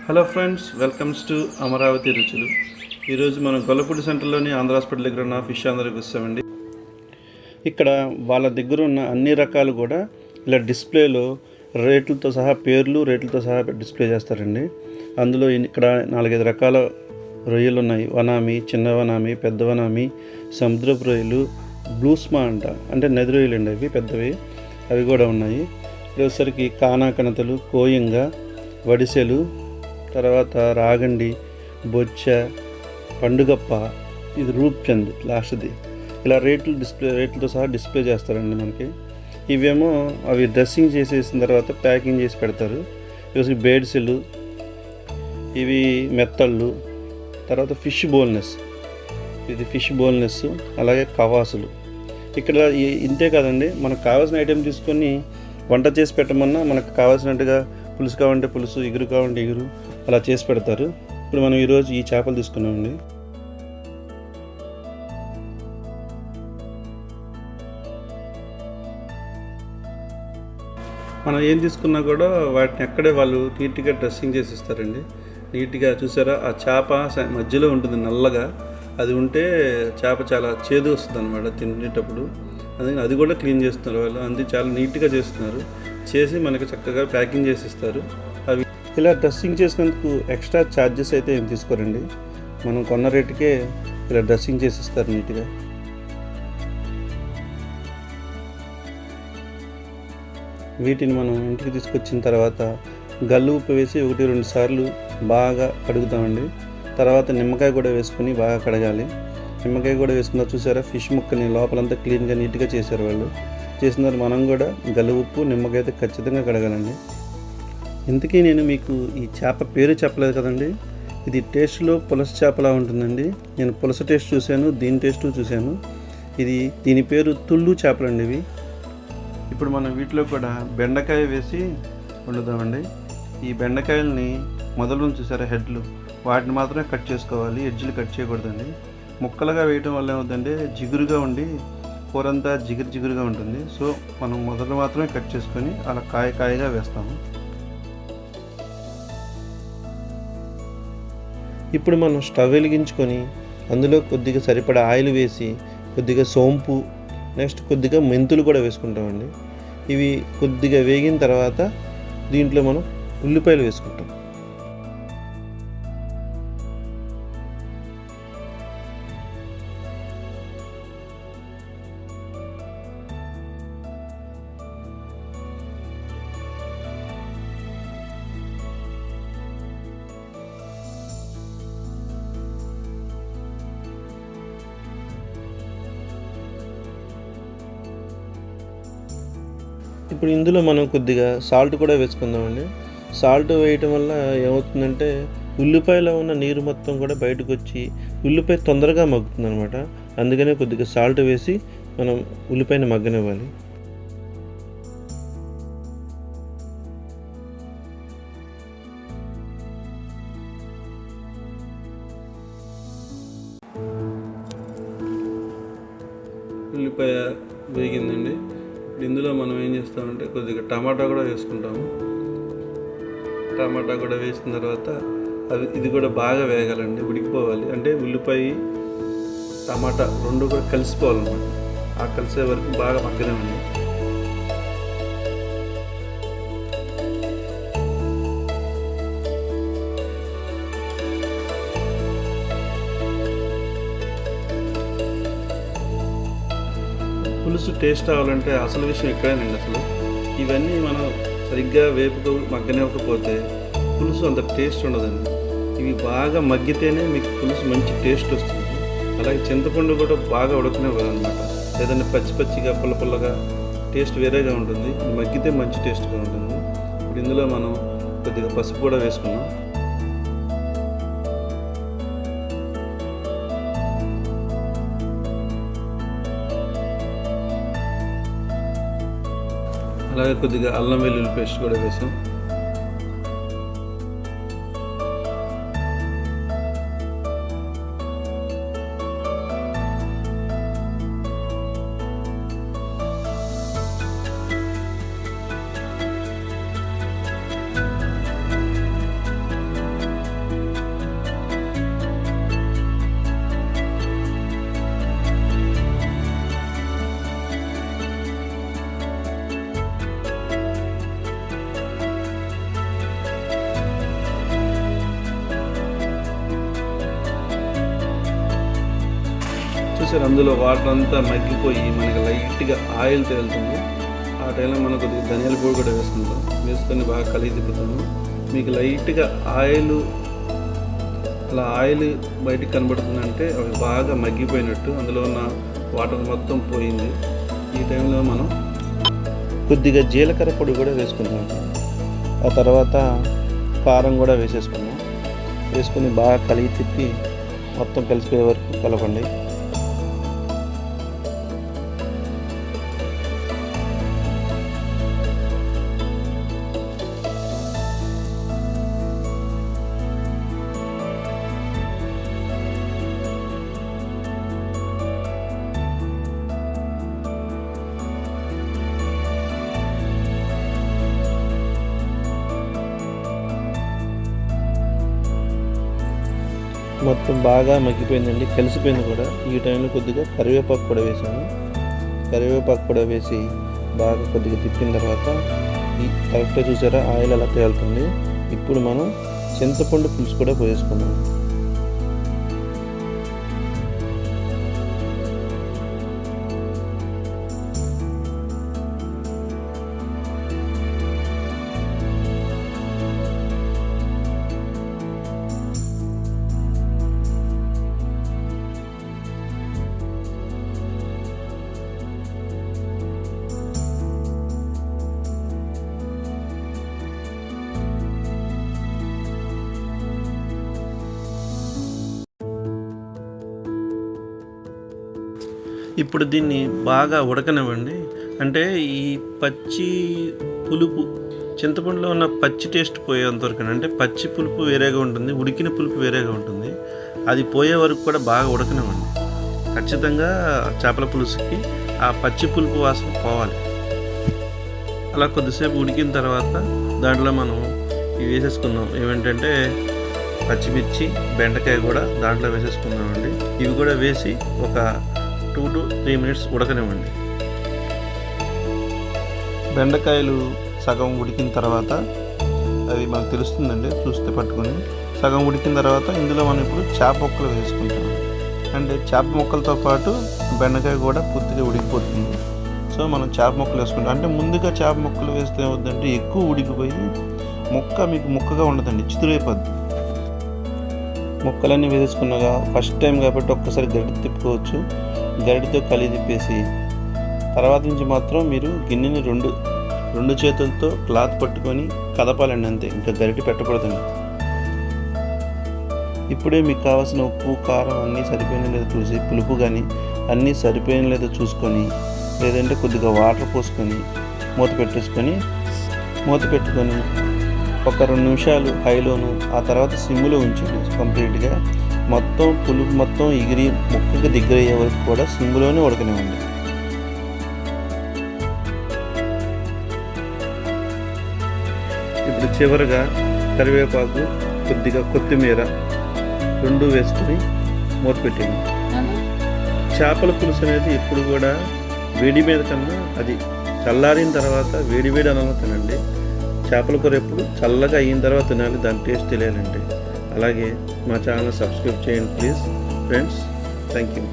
Hello friends, welcomes to Amaravati రుచులు. ఈరోజు మనం గొల్లపూడి సెంటర్లోని ఆంధ్ర హాస్పిటల్ దగ్గర ఉన్న ఫిష్ అందరికి వస్తామండి. ఇక్కడ వాళ్ళ దగ్గర ఉన్న అన్ని రకాలు కూడా ఇలా డిస్ప్లేలో రేట్లతో సహా రేట్లతో సహా డిస్ప్లే చేస్తారండి. అందులో ఇక్కడ 4-5 రకాల రొయ్యలు ఉన్నాయి. వనామి, చిన్న వనామి, పెద్ద వనామి, సముద్రపు రొయ్యలు, బ్లూస్మా అంటే నది రొయ్యలు అండి, అవి పెద్దవి, అవి కూడా ఉన్నాయి. వచ్చేసరికి కానాకనతలు, కోయింగ, వడిసెలు, తర్వాత రాగండి, బొచ్చ, పండుగప్ప, ఇది రూప్చంద్ లాస్ట్ది. ఇలా రేట్లతో సహా డిస్ప్లే చేస్తారండి మనకి. ఇవేమో అవి డ్రెస్సింగ్ చేసేసిన తర్వాత ప్యాకింగ్ చేసి పెడతారు. ఇవి బేడ్సెలు, ఇవి మెత్తళ్ళు, తర్వాత ఫిష్ బోన్లెస్, ఇది ఫిష్ బోన్లెస్, అలాగే కవాసులు. ఇక్కడ ఇంతే కాదండి, మనకు కావాల్సిన ఐటెం తీసుకొని వంట చేసి పెట్టమన్నా మనకు కావాల్సినట్టుగా పులుసు కావాలంటే పులుసు, ఎగురు కావాలంటే ఎగురు, అలా చేసి పెడతారు. ఇప్పుడు మనం ఈరోజు ఈ చేపలు తీసుకున్నామండి. మనం ఏం తీసుకున్నా కూడా వాటిని అక్కడే వాళ్ళు నీట్గా డ్రెస్సింగ్ చేసి ఇస్తారండి. నీట్గా చూసారా, ఆ చేప మధ్యలో ఉంటుంది నల్లగా, అది ఉంటే చేప చాలా చేదు వస్తుంది అనమాట తినేటప్పుడు. అది కూడా క్లీన్ చేస్తున్నారు వాళ్ళు, అందుకే చాలా నీట్గా చేస్తున్నారు. చేసి మనకి చక్కగా ప్యాకింగ్ చేసి ఇస్తారు. అవి ఇలా డ్రెస్సింగ్ చేసినందుకు ఎక్స్ట్రా ఛార్జెస్ అయితే ఏం తీసుకోరండి, మనం కొన్న రేటుకే ఇలా డ్రెస్సింగ్ చేసి ఇస్తారు నీట్గా. వీటిని మనం ఇంటికి తీసుకొచ్చిన తర్వాత గల్లు ఉప్పు వేసి 1-2 సార్లు బాగా కడుగుతామండి. తర్వాత నిమ్మకాయ కూడా వేసుకొని బాగా కడగాలి. నిమ్మకాయ కూడా వేసుకున్న చూసారా, ఫిష్ ముక్కని లోపలంతా క్లీన్గా నీట్గా చేశారు వాళ్ళు. చేసిన తర్వాత మనం కూడా గల్లు ఉప్పు, నిమ్మకాయ అయితే ఖచ్చితంగా కడగాలండి. ఇంతకీ నేను మీకు ఈ చేప పేరు చెప్పలేదు కదండి. ఇది టేస్ట్లో పులస చేపలా ఉంటుందండి. నేను పులస టేస్ట్ చూశాను, దీని టేస్ట్ చూశాను. దీని పేరు తుళ్ళు చేపలండి ఇవి. ఇప్పుడు మనం వీటిలో కూడా బెండకాయ వేసి వండుదామండి. ఈ బెండకాయలని మొదలు చూసారా, హెడ్లు, వాటిని మాత్రమే కట్ చేసుకోవాలి, ఎడ్జ్లు కట్ చేయకూడదండి. ముక్కలుగా వేయడం వల్ల ఏమవుతుందంటే జిగురుగా ఉండి కూరంతా జిగురుగా ఉంటుంది. సో మనం మొదలు మాత్రమే కట్ చేసుకొని అలా కాయగా వేస్తాము. ఇప్పుడు మనం స్టవ్ వెలిగించుకొని అందులో కొద్దిగా సరిపడా ఆయిల్ వేసి కొద్దిగా సోంపు, నెక్స్ట్ కొద్దిగా మెంతులు కూడా వేసుకుంటామండి. ఇవి కొద్దిగా వేగిన తర్వాత దీంట్లో మనం ఉల్లిపాయలు వేసుకుంటాం. ఇప్పుడు ఇందులో మనం కొద్దిగా సాల్ట్ కూడా వేసుకుందామండి. సాల్ట్ వేయటం వల్ల ఏమవుతుందంటే ఉల్లిపాయలో ఉన్న నీరు మొత్తం కూడా బయటకు వచ్చి ఉల్లిపాయ తొందరగా మగ్గుతుంది అనమాట. అందుకనే కొద్దిగా సాల్ట్ వేసి మనం ఉల్లిపాయని మగ్గనివ్వాలి. ఉల్లిపాయ వేగిందండి. ఇందులో మనం ఏం చేస్తామంటే కొద్దిగా టమాటా కూడా వేసుకుంటాము. టమాటా కూడా వేసిన తర్వాత ఇది కూడా బాగా వేగాలండి, ఉడికిపోవాలి. అంటే ఉల్లిపాయ, టమాటా రెండు కూడా కలిసిపోవాలన్నమాట. ఆ కలిసే వరకు బాగా మగ్గనివ్వండి. పులుసు టేస్ట్ రావాలంటే అసలు విషయం ఎక్కడేనండి. అసలు ఇవన్నీ మనం సరిగ్గా మగ్గనివ్వకపోతే పులుసు అంత టేస్ట్ ఉండదండి. ఇవి బాగా మగ్గితేనే మీకు పులుసు మంచి టేస్ట్ వస్తుంది. అలాగే చింతపండు కూడా బాగా ఉడకనివ్వాలన్నమాట. లేదంటే పచ్చిగా పుల్లగా టేస్ట్ వేరేగా ఉంటుంది. ఇది మగ్గితే మంచి టేస్ట్గా ఉంటుంది. ఇప్పుడు ఇందులో మనం కొద్దిగా పసుపు కూడా వేసుకున్నాం. అలాగే కొద్దిగా అల్లం వెల్లుల్లి పేస్ట్ కూడా వేసాం. చూసారు అందులో వాటర్ అంతా మగ్గిపోయి మనకి లైట్గా ఆయిల్ తేలుతుంది. ఆ టైంలో మనం కొద్దిగా ధనియాల పొడి కూడా వేసుకుంటాం. వేసుకొని బాగా కలిగి తిప్పుతాము. మీకు లైట్గా ఆయిల్ అలా ఆయిల్ బయటికి కనబడుతుందంటే అవి బాగా మగ్గిపోయినట్టు, అందులో ఉన్న వాటర్ మొత్తం పోయింది. ఈ టైంలో మనం కొద్దిగా జీలకర్ర పొడి కూడా వేసుకుందాం. ఆ తర్వాత కారం కూడా వేసేసుకుందాం. వేసుకొని బాగా కలిగి తిప్పి మొత్తం కలిసిపోయే వరకు కలపండి. మొత్తం బాగా మగ్గిపోయిందండి, కలిసిపోయింది కూడా. ఈ టైంలో కొద్దిగా కరివేపాకు కూడా వేసాను. కరివేపాకు కూడా వేసి బాగా కొద్దిగా తిప్పిన తర్వాత ఈ కరెక్ట్గా చూసారా ఆయిల్ అలా తేలుతుంది. ఇప్పుడు మనం చింతపండు పులుసు కూడా పోసేసుకున్నాం. ఇప్పుడు దీన్ని బాగా ఉడకనివ్వండి. అంటే ఈ పచ్చి పులుపు చింతపండులో ఉన్న పచ్చి టేస్ట్ పోయేంతవరకు, అంటే పచ్చి పులుపు వేరేగా ఉంటుంది, ఉడికిన పులుపు వేరేగా ఉంటుంది. అది పోయే వరకు కూడా బాగా ఉడకనివ్వండి. ఖచ్చితంగా చేపల పులుసుకి ఆ పచ్చి పులుపు వాసన పోవాలి. అలా కొద్దిసేపు ఉడికిన తర్వాత దాంట్లో మనం ఇవి వేసేసుకుందాం. ఏమిటంటే పచ్చిమిర్చి, బెండకాయ కూడా దాంట్లో వేసేసుకుందామండి. ఇవి కూడా వేసి ఒక 2 to 3 minutes ఉడకనివ్వండి. బెండకాయలు సగం ఉడికిన తర్వాత అది మనకు తెలుస్తుందండి, చూస్తే పట్టుకొని. సగం ఉడికిన తర్వాత ఇందులో మనం ఇప్పుడు చేప ముక్కలు వేసుకుంటాం. అంటే చేప ముక్కలతో పాటు బెండకాయ కూడా పూర్తిగా ఉడికిపోతుంది. సో మనం చేప ముక్కలు వేసుకుంటాం. అంటే ముందుగా చేప ముక్కలు వేస్తే ఏమవుతుందంటే ఎక్కువ ఉడికిపోయి ముక్క మీకు ముక్కగా ఉండదండి, చితురైపోద్ది. ముక్కలన్నీ వేసేసుకున్నాక ఫస్ట్ టైం కాబట్టి ఒక్కసారి గరిటె తిప్పుకోవచ్చు. గరిటెతో కలిగి తిప్పేసి తర్వాత నుంచి మాత్రం మీరు గిన్నెని రెండు చేతులతో క్లాత్ పట్టుకొని కదపాలండి, అంతే. ఇంకా గరిటె పెట్టకూడదండి. ఇప్పుడే మీకు కావాల్సిన ఉప్పు, కారం అన్నీ సరిపోయిన లేదో చూసి, పులుపు కానీ అన్నీ సరిపోయిన లేదో చూసుకొని, లేదంటే కొద్దిగా వాటర్ పోసుకొని మూత పెట్టుకొని ఒక 2 నిమిషాలు హైలోను, ఆ తర్వాత సిమ్లో ఉంచండి. కంప్లీట్గా మొత్తం పులుపు మొత్తం ఎగిరి ముక్కకి దగ్గర అయ్యే వరకు కూడా సిమ్లోనే ఉడకనివ్వండి. ఇప్పుడు చివరగా కరివేపాకు, కొద్దిగా కొత్తిమీర 2 వేసుకొని మూత పెట్టండి. చేపల పులుసు అనేది ఎప్పుడు కూడా వేడి మీద కన్నా అది చల్లారిన తర్వాత వేడి అన్నంలో తినండి. చేపల కూర ఎప్పుడు చల్లగా అయిన తర్వాత తినాలి, దాని టేస్ట్ తెలియాలండి. అలాగే మా ఛానల్ సబ్స్క్రైబ్ చేయండి ప్లీజ్ ఫ్రెండ్స్. Thank you.